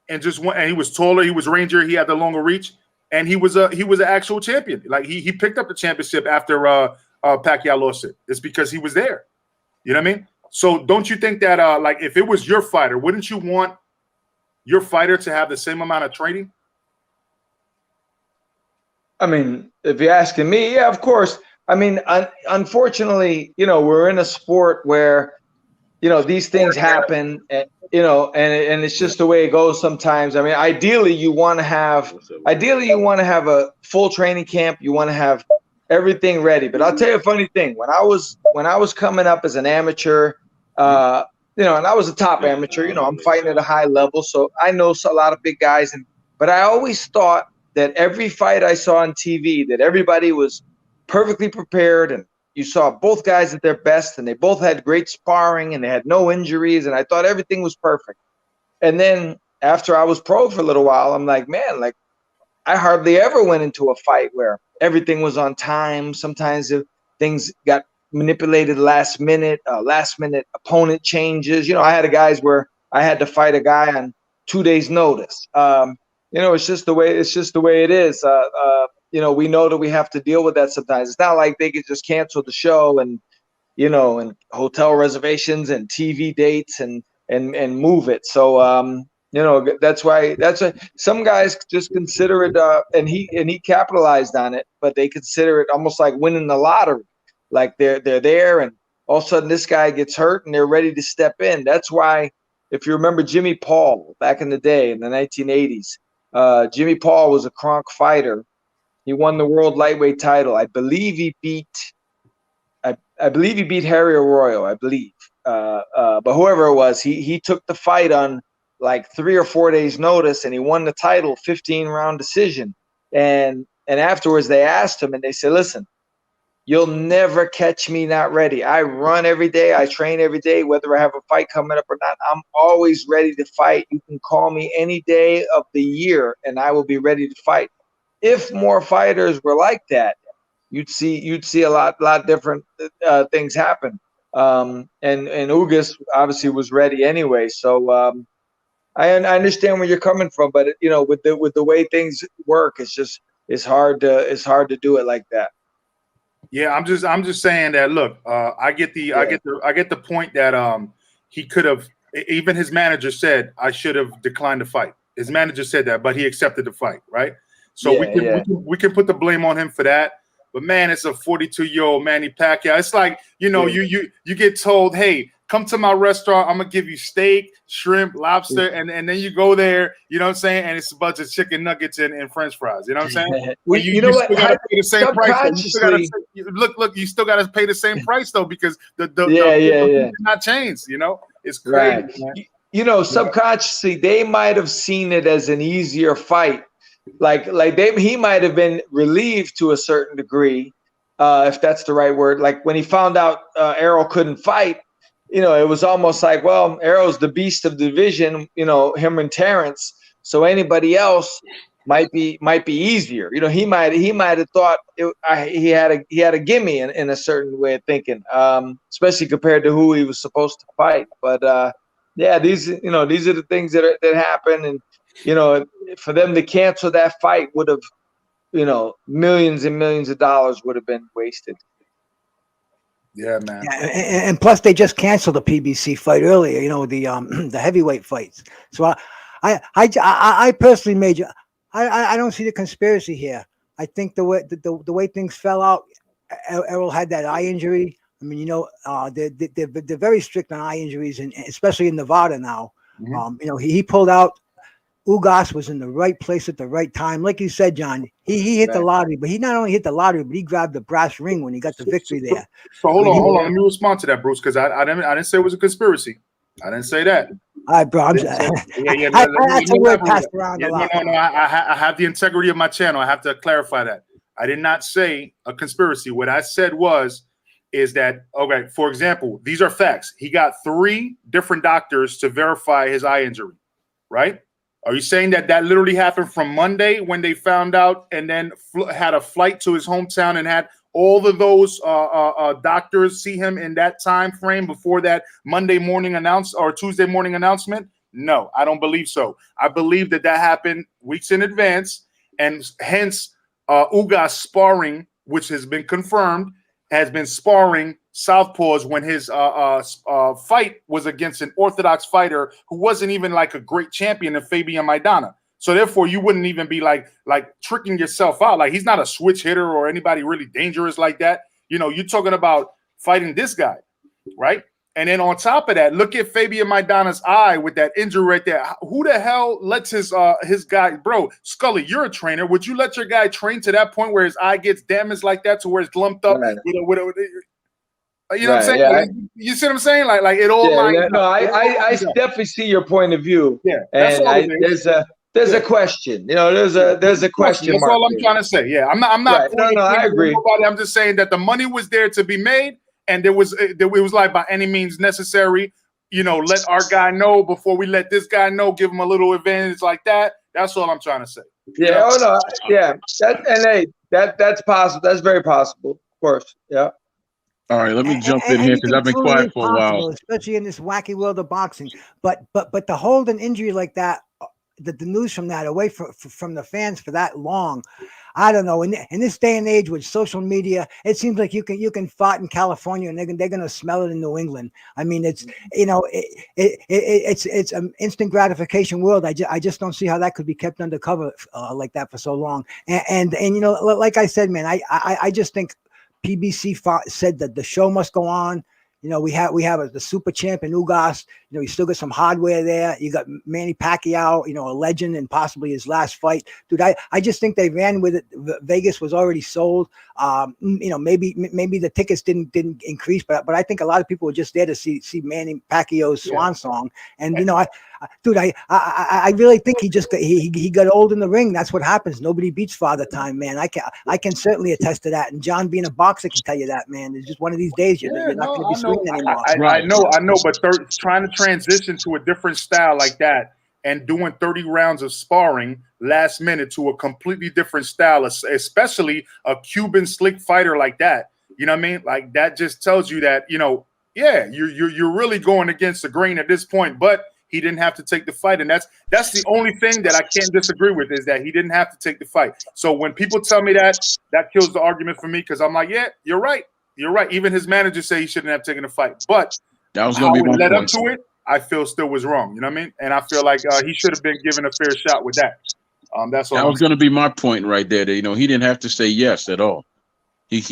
And he was taller, he was rangier, he had the longer reach, and he was an actual champion. Like he picked up the championship after Pacquiao lost it. It's because he was there. You know what I mean? So don't you think that if it was your fighter, wouldn't you want your fighter to have the same amount of training? I mean, if you're asking me, yeah, of course. I mean, unfortunately, we're in a sport where, these things happen, and it's just the way it goes sometimes. I mean, ideally you want to have a full training camp. You want to have everything ready. But I'll tell you a funny thing. When I was coming up as an amateur, and I was a top amateur, I'm fighting at a high level, so I know a lot of big guys. But I always thought that every fight I saw on TV, that everybody was perfectly prepared, and you saw both guys at their best, and they both had great sparring, and they had no injuries, and I thought everything was perfect. And then after I was pro for a little while, I'm like, man, I hardly ever went into a fight where everything was on time. Sometimes things got manipulated last minute opponent changes. I had guys where I had to fight a guy on 2 days notice. It's just the way it is. We know that we have to deal with that sometimes. It's not like they could just cancel the show and and hotel reservations and TV dates and move it. So that's why some guys just consider it, and he capitalized on it, but they consider it almost like winning the lottery. Like they're there, and all of a sudden this guy gets hurt and they're ready to step in. That's why, if you remember Jimmy Paul back in the day in the 1980s, Jimmy Paul was a Kronk fighter. He won the world lightweight title. I believe he beat Harry Arroyo, I believe. But whoever it was, he took the fight on like 3 or 4 days notice, and he won the title 15-round decision. And afterwards they asked him, and they said, listen, you'll never catch me not ready. I run every day. I train every day, whether I have a fight coming up or not. I'm always ready to fight. You can call me any day of the year, and I will be ready to fight. If more fighters were like that, you'd see a lot different things happen. And Ugas obviously was ready anyway. So I understand where you're coming from, but with the way things work, it's hard to do it like that. Yeah, I'm just saying that. Look, I get the point that he could have. Even his manager said I should have declined the fight. His manager said that, but he accepted the fight, right? So we can put the blame on him for that. But man, it's a 42-year-old Manny Pacquiao. It's like you get told, hey, come to my restaurant. I'm gonna give you steak, shrimp, lobster, and then you go there. You know what I'm saying? And it's a bunch of chicken nuggets and French fries. You know what I'm saying? You know what? Gotta pay the same price. Look, you still gotta pay the same price though, because the did not change. You know, it's crazy. Right. Subconsciously they might have seen it as an easier fight. Like he might have been relieved to a certain degree, if that's the right word. Like when he found out Errol couldn't fight, it was almost like, well, Errol's the beast of the division, him and Terrence. So anybody else might be easier. He might have thought he had a gimme in a certain way of thinking, especially compared to who he was supposed to fight. But these are the things that happen, and for them to cancel that fight would have, millions and millions of dollars would have been wasted. Yeah, man. Yeah, and plus they just canceled the PBC fight earlier. The heavyweight fights. So I personally I don't see the conspiracy here. I think the way things fell out, Errol had that eye injury. I mean, they're very strict on eye injuries, and especially in Nevada now. Mm-hmm. He pulled out. Ugas was in the right place at the right time. Like you said, John, he hit the lottery, but he not only hit the lottery, but he grabbed the brass ring when he got the victory there. So hold on. Let me respond to that, Bruce, because I didn't say it was a conspiracy. I didn't say that. All right, bro. That's a word passed around a lot. No. I have the integrity of my channel. I have to clarify that. I did not say a conspiracy. What I said is that, okay, for example, these are facts. He got 3 different doctors to verify his eye injury, right? Are you saying that literally happened from Monday when they found out, and then had a flight to his hometown and had all of those doctors see him in that time frame before that Monday morning or Tuesday morning announcement? No, I don't believe so. I believe that happened weeks in advance, and hence Ugas sparring, which has been confirmed, has been sparring southpaws when his fight was against an orthodox fighter who wasn't even like a great champion of Fabian Maidana. So therefore, you wouldn't even be like tricking yourself out. Like, he's not a switch hitter or anybody really dangerous like that. You're talking about fighting this guy, right? And then on top of that, look at Fabian Maidana's eye with that injury right there. Who the hell lets his guy, bro? Scully, you're a trainer. Would you let your guy train to that point where his eye gets damaged like that, to where it's lumped up? Right. What I'm saying? Yeah. Like, you see what I'm saying? Like it all. No, I definitely see your point of view. Yeah, and there's a question. There's a question. That's all I'm trying to say. Yeah, I'm not. Right. No, I agree. Nobody. I'm just saying that the money was there to be made. And it was like, by any means necessary, let our guy know before we let this guy know, give him a little advantage like that. That's all I'm trying to say. Yeah. Oh no. Yeah. That's possible. That's very possible. Of course. Yeah. All right. Let me jump in here because I've been quiet for a while, especially in this wacky world of boxing. But to hold an injury like that, the news from that away from the fans for that long. I don't know. In this day and age with social media, it seems like you can fight in California and they're gonna smell it in New England. I mean, it's it's an instant gratification world. I just don't see how that could be kept undercover like that for so long. And like I said, man, I just think PBC said that the show must go on. We have the super champ in Ugas. You still got some hardware there. You got Manny Pacquiao, a legend, and possibly his last fight. Dude, I just think they ran with it. Vegas was already sold. Maybe the tickets didn't increase, but I think a lot of people were just there to see Manny Pacquiao's swan song. And dude, I really think he got old in the ring. That's what happens. Nobody beats Father Time, man. I can certainly attest to that. And John, being a boxer, can tell you that, man. It's just one of these days you're not going to be swinging anymore. I know, but trying to transition to a different style like that and doing 30 rounds of sparring last minute to a completely different style, especially a Cuban slick fighter like that. You know what I mean? Like that just tells you that, yeah, you're really going against the grain at this point, but he didn't have to take the fight. And that's the only thing that I can't disagree with, is that he didn't have to take the fight. So when people tell me that kills the argument for me, because I'm like, yeah, you're right. You're right. Even his manager say he shouldn't have taken the fight. But that was going to be my led point. up to it, I feel still was wrong. You know what I mean? And I feel like he should have been given a fair shot with that. That's all. That was going to be my point right there. That, he didn't have to say yes at all. He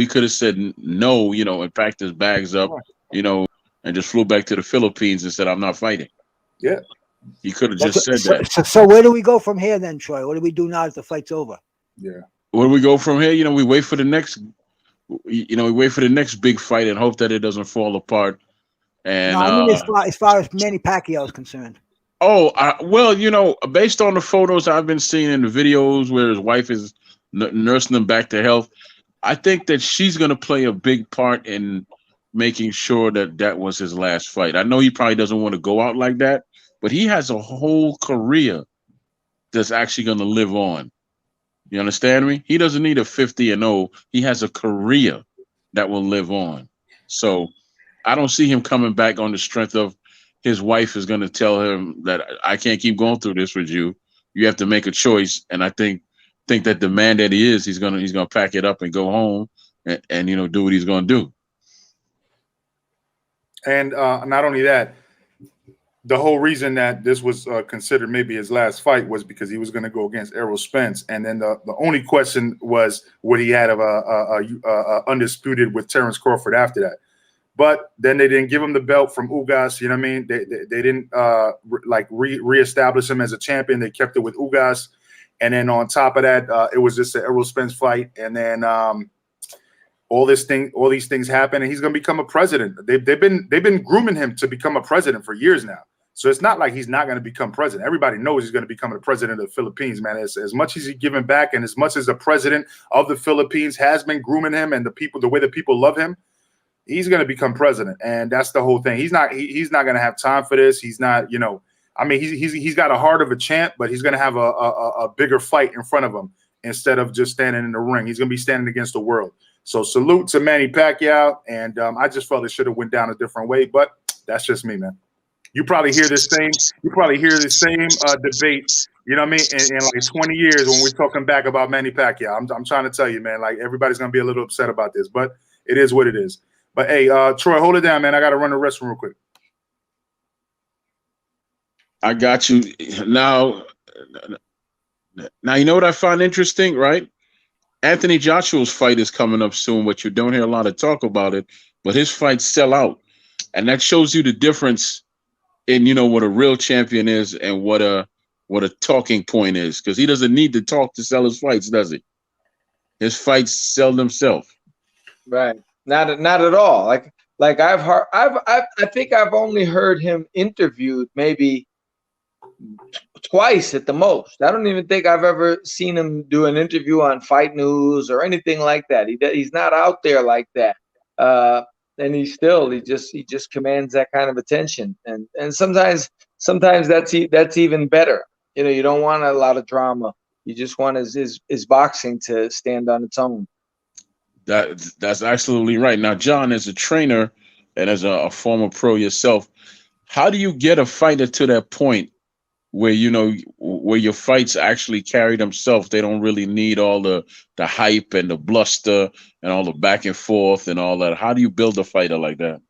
could have said no, and packed his bags up, and just flew back to the Philippines and said, I'm not fighting. Yeah. He could have just said that. So where do we go from here then, Troy? What do we do now that the fight's over? Yeah. Where do we go from here? We wait for the next, we wait for the next big fight and hope that it doesn't fall apart. And no, I mean, as far as Manny Pacquiao is concerned. Oh, well, based on the photos I've been seeing in the videos where his wife is nursing him back to health, I think that she's going to play a big part in making sure that was his last fight. I know he probably doesn't want to go out like that, but he has a whole career that's actually going to live on. You understand me? He doesn't need a 50-0. He has a career that will live on. So I don't see him coming back on the strength of his wife is going to tell him that I can't keep going through this with you. You have to make a choice. And I think that the man that he is, he's gonna pack it up and go home and do what he's gonna do. And not only that, the whole reason that this was considered maybe his last fight was because he was going to go against Errol Spence, and then the only question was would he have a undisputed with Terrence Crawford after that. But then they didn't give him the belt from Ugas. You know what I mean? They didn't reestablish him as a champion. They kept it with Ugas. And then on top of that, it was just an Errol Spence fight. And then all these things happen, and he's going to become a president. They've been grooming him to become a president for years now. So it's not like he's not going to become president. Everybody knows he's going to become the president of the Philippines, man. As much as he's giving back, and as much as the president of the Philippines has been grooming him, and the way that people love him, he's going to become president. And that's the whole thing. He's not going to have time for this. He's not, I mean, he's got a heart of a champ, but he's going to have a bigger fight in front of him instead of just standing in the ring. He's going to be standing against the world. So salute to Manny Pacquiao, and I just felt it should have went down a different way, but that's just me, man. You probably hear the same debate, you know what I mean, in like 20 years when we're talking back about Manny Pacquiao. I'm trying to tell you, man, like everybody's going to be a little upset about this, but it is what it is. But hey, Troy, hold it down, man. I got to run the restroom real quick. I got you. Now, you know what I find interesting, right? Anthony Joshua's fight is coming up soon, but you don't hear a lot of talk about it. But his fights sell out, and that shows you the difference in what a real champion is and what a talking point is. Because he doesn't need to talk to sell his fights, does he? His fights sell themselves. Right. Not at all. Like I think I've only heard him interviewed maybe twice at the most. I don't even think I've ever seen him do an interview on Fight News or anything like that. He's not out there like that. And he just commands that kind of attention. And sometimes that's even better. You don't want a lot of drama. You just want his boxing to stand on its own. That's absolutely right. Now, John, as a trainer and as a former pro yourself, how do you get a fighter to that point where where your fights actually carry themselves? They don't really need all the hype and the bluster and all the back and forth and all that. How do you build a fighter like that?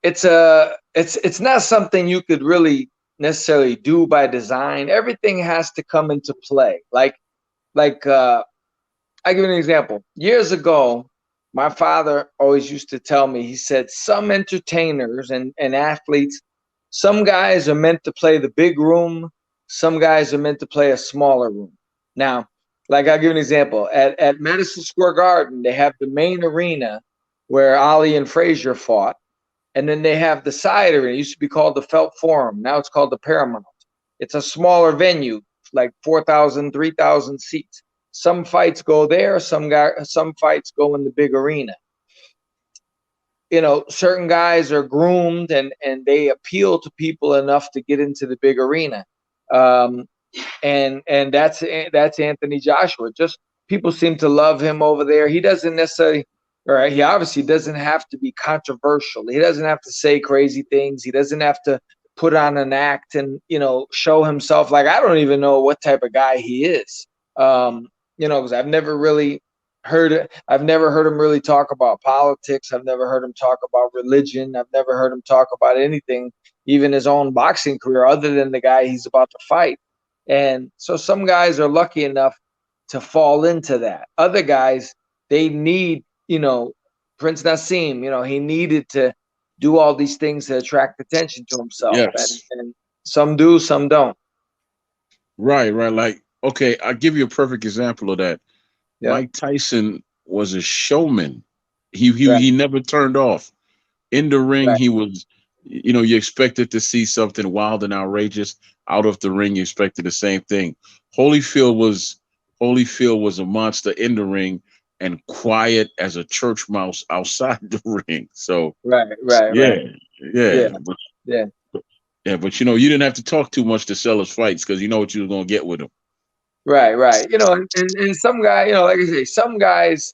It's not something you could really necessarily do by design. Everything has to come into play. Like I give you an example. Years ago, my father always used to tell me, he said, some entertainers and athletes, some guys are meant to play the big room. Some guys are meant to play a smaller room. Now, like I'll give you an example. At Madison Square Garden, they have the main arena where Ali and Frazier fought. And then they have the side arena. It used to be called the Felt Forum. Now it's called the Paramount. It's a smaller venue, like 4,000, 3,000 seats. Some fights go there. Some fights go in the big arena. You know, certain guys are groomed and they appeal to people enough to get into the big arena. And that's Anthony Joshua. Just people seem to love him over there. He doesn't necessarily, or he obviously doesn't have to be controversial. He doesn't have to say crazy things. He doesn't have to put on an act and, you know, show himself. Like, I don't even know what type of guy he is. You know, because I've never heard him really talk about politics. I've never heard him talk about religion. I've never heard him talk about anything, even his own boxing career, other than the guy he's about to fight. And so some guys are lucky enough to fall into that. Other guys, they need, you know, Prince Nassim, you know, he needed to do all these things to attract attention to himself. Yes. And some do, some don't. Right. Like, okay, I'll give you a perfect example of that. Yeah. Mike Tyson was a showman. He never turned off. In the ring, he was, you know, you expected to see something wild and outrageous. Out of the ring, you expected the same thing. Holyfield was a monster in the ring and quiet as a church mouse outside the ring. So right. But you know, you didn't have to talk too much to sell his fights because you know what you were gonna get with him. Right. You know, and some guy, you know, like I say, some guys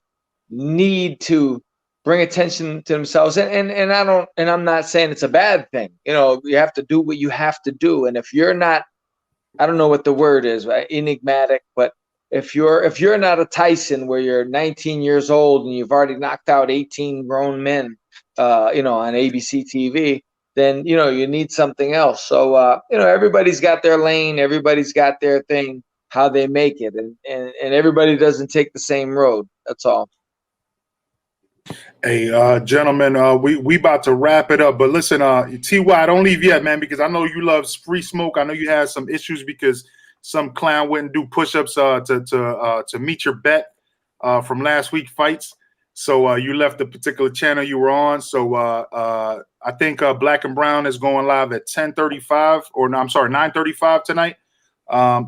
need to bring attention to themselves. And I'm not saying it's a bad thing. You know, you have to do what you have to do. And if you're not, I don't know what the word is, right? Enigmatic, but if you're not a Tyson where you're 19 years old and you've already knocked out 18 grown men, you know, on ABC TV, then, you know, you need something else. So, you know, everybody's got their lane, everybody's got their thing, how they make it. And everybody doesn't take the same road. That's all. Hey, gentlemen, we about to wrap it up, but listen, Ty, don't leave yet, man, because I know you love free smoke. I know you had some issues because some clown wouldn't do push-ups to meet your bet from last week fights. So you left the particular channel you were on. So I think Black and Brown is going live at 10:35, or no, I'm sorry, 9:35 tonight.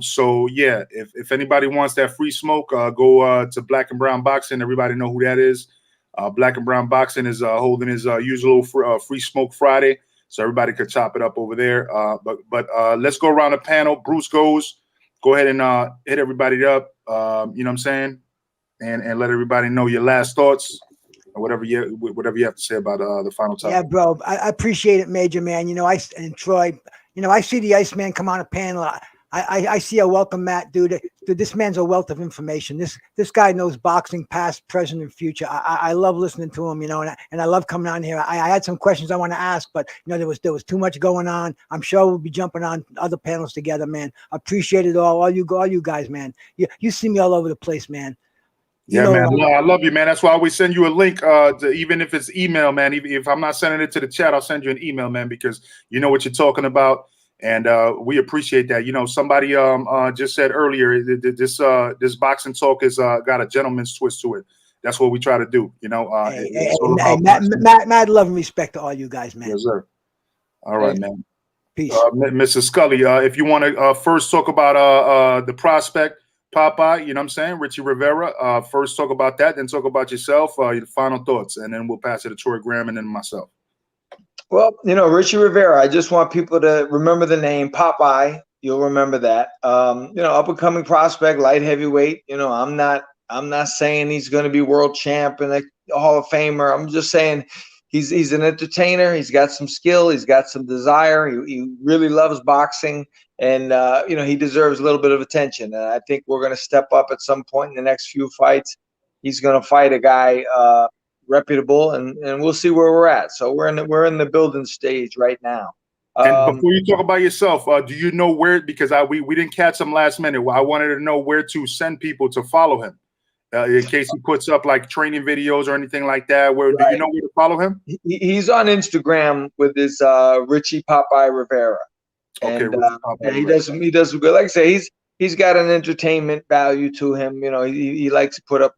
So yeah, if anybody wants that free smoke, go to Black and Brown Boxing. Everybody know who that is. Black and Brown Boxing is holding his usual free smoke Friday, so everybody could chop it up over there. But let's go around the panel. Bruce goes. Go ahead and hit everybody up. You know what I'm saying, and let everybody know your last thoughts, or whatever you have to say about the final topic. Yeah, bro, I appreciate it, Major Man. You know, and Troy. You know, I see the Iceman come on a panel. I see a welcome mat, dude. This man's a wealth of information. This guy knows boxing, past, present, and future. I love listening to him, you know, and I love coming on here. I had some questions I want to ask, but you know, there was too much going on. I'm sure we'll be jumping on other panels together, man. I appreciate it all you guys, man. You see me all over the place, man. You know, man. I love you, man. That's why I always send you a link, to, even if it's email, man. Even if I'm not sending it to the chat, I'll send you an email, man, because you know what you're talking about. And we appreciate that. You know, somebody just said earlier, this boxing talk has got a gentleman's twist to it. That's what we try to do. You know, mad love and respect to all you guys, man. Yes, sir. All right, man. Peace. Mrs. Scully, if you want to first talk about the prospect, Popeye, you know what I'm saying? Richie Rivera, first talk about that, then talk about yourself, your final thoughts, and then we'll pass it to Troy Graham and then myself. Well, you know, Richie Rivera, I just want people to remember the name Popeye. You'll remember that. You know, up and coming prospect, light heavyweight. You know, I'm not saying he's going to be world champ and a Hall of Famer. I'm just saying he's an entertainer. He's got some skill. He's got some desire. He really loves boxing, and you know, he deserves a little bit of attention. And I think we're going to step up at some point in the next few fights. He's going to fight a guy reputable, and we'll see where we're at. So we're in the building stage right now. And before you talk about yourself, do you know where? Because we didn't catch him last minute. I wanted to know where to send people to follow him, in case he puts up like training videos or anything like that. Where do you know where to follow him? He's on Instagram with his Richie Popeye Rivera. Okay, and he does good. Like I say, he's got an entertainment value to him. You know, he likes to put up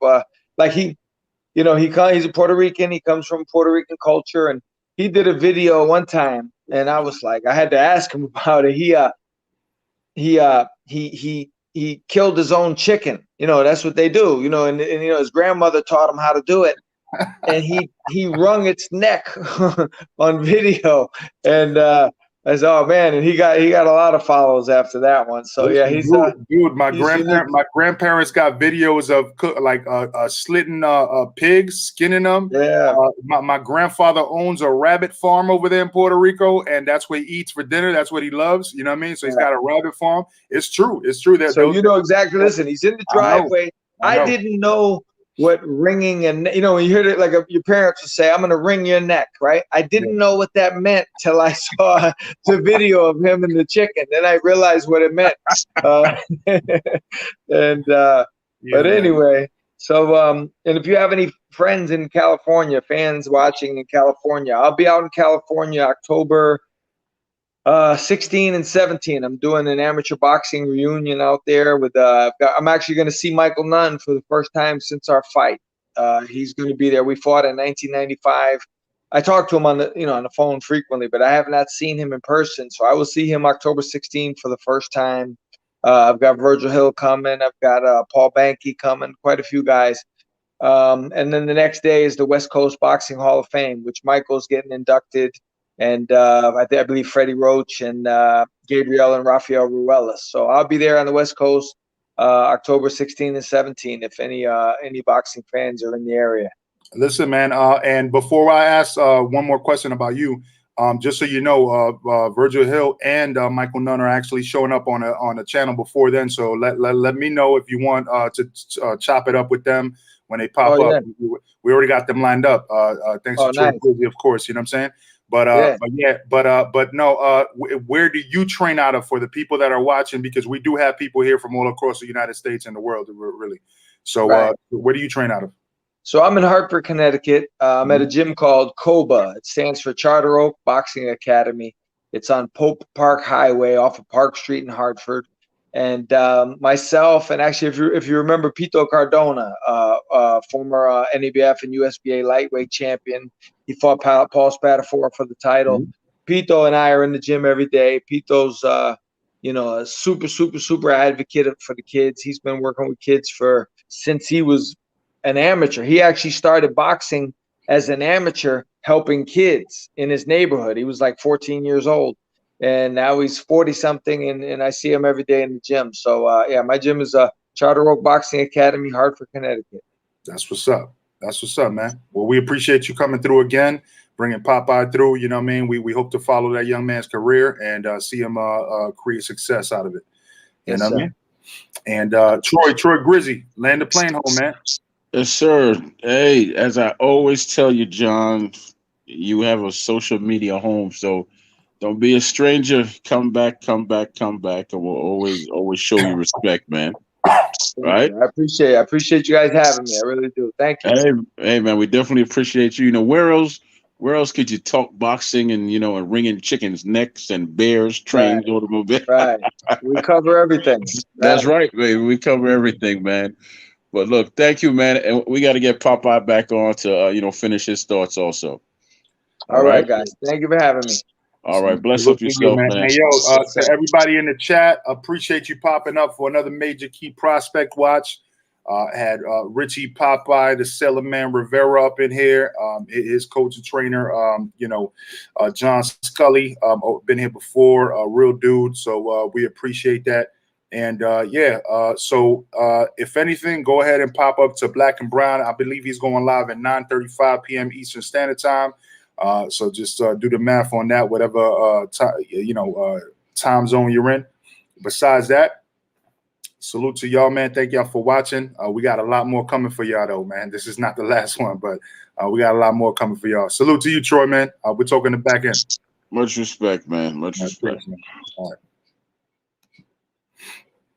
he's a Puerto Rican. He comes from Puerto Rican culture, and he did a video one time, and I was like, I had to ask him about it. He killed his own chicken. You know, that's what they do. You know, and you know, his grandmother taught him how to do it, and he wrung its neck on video, and I said, oh man, and he got a lot of follows after that one. So yeah, he's dude. My unique. grandparents got videos of slitting pigs, skinning them. Yeah. My grandfather owns a rabbit farm over there in Puerto Rico, and that's what he eats for dinner. That's what he loves. You know what I mean? So he's got a rabbit farm. It's true. It's true that. So you know exactly. Listen, he's in the driveway. I know. I didn't know what ringing, and you know, when you heard it, like your parents would say, I'm going to wring your neck, right? I didn't know what that meant till I saw the video of him and the chicken. Then I realized what it meant. But anyway, so and if you have any friends in California, fans watching in California, I'll be out in California October 16 and 17. I'm doing an amateur boxing reunion out there with I'm actually going to see Michael Nunn for the first time since our fight. He's going to be there. We fought in 1995. I talk to him on the phone frequently, but I have not seen him in person. So I will see him October 16th for the first time. I've got Virgil Hill coming. I've got Paul Banke coming. Quite a few guys. And then the next day is the West Coast Boxing Hall of Fame, which Michael's getting inducted. And I believe Freddie Roach and Gabriel and Rafael Ruelas. So I'll be there on the West Coast October 16 and 17 if any boxing fans are in the area. Listen, man, and before I ask one more question about you, just so you know, Virgil Hill and Michael Nunn are actually showing up on a channel before then. So let me know if you want to chop it up with them when they pop up. We already got them lined up. Thanks to Troy Grizzy, of course. You know what I'm saying? But no, where do you train out of for the people that are watching? Because we do have people here from all across the United States and the world, really. So where do you train out of? So I'm in Hartford, Connecticut. I'm at a gym called COBA. It stands for Charter Oak Boxing Academy. It's on Pope Park Highway off of Park Street in Hartford. And myself, and actually, if you remember Pito Cardona, former NABF and USBA lightweight champion, he fought Paul Spadafora for the title. Pito and I are in the gym every day. Pito's, a super advocate for the kids. He's been working with kids since he was an amateur. He actually started boxing as an amateur, helping kids in his neighborhood. He was like 14 years old. And now he's 40 something, and I see him every day in the gym. So my gym is Charter Oak Boxing Academy, Hartford, Connecticut. That's what's up. That's what's up, man. Well, we appreciate you coming through again, bringing Popeye through. You know what I mean? We hope to follow that young man's career and see him create success out of it. You know what I mean? And Troy Grizzy, land the plane home, man. Yes, sir. Hey, as I always tell you, John, you have a social media home, so don't be a stranger. Come back, and we'll always show you respect, man. Right? I appreciate you guys having me. I really do. Thank you. Hey, man, we definitely appreciate you. You know, where else could you talk boxing and and wringing chickens' necks and bears, trains, automobiles? Right. We cover everything. That's right, baby. We cover everything, man. But look, thank you, man. And we got to get Popeye back on to finish his thoughts also. All right, guys. Thank you for having me. All right, bless up yourself, man. Hey, to everybody in the chat, appreciate you popping up for another major key prospect watch. Had Richie, Popeye, the Sailorman, Rivera up in here. His coach and trainer, John Scully, been here before, a real dude. So we appreciate that. And so if anything, go ahead and pop up to Black and Brown. I believe he's going live at 9:35 p.m. Eastern Standard Time. So just do the math on that, whatever time zone you're in. Besides that, salute to y'all, man. Thank y'all for watching. We got a lot more coming for y'all, though, man. This is not the last one, but we got a lot more coming for y'all. Salute to you, Troy, man. We're talking the back end. Much respect, man. Much respect. All right.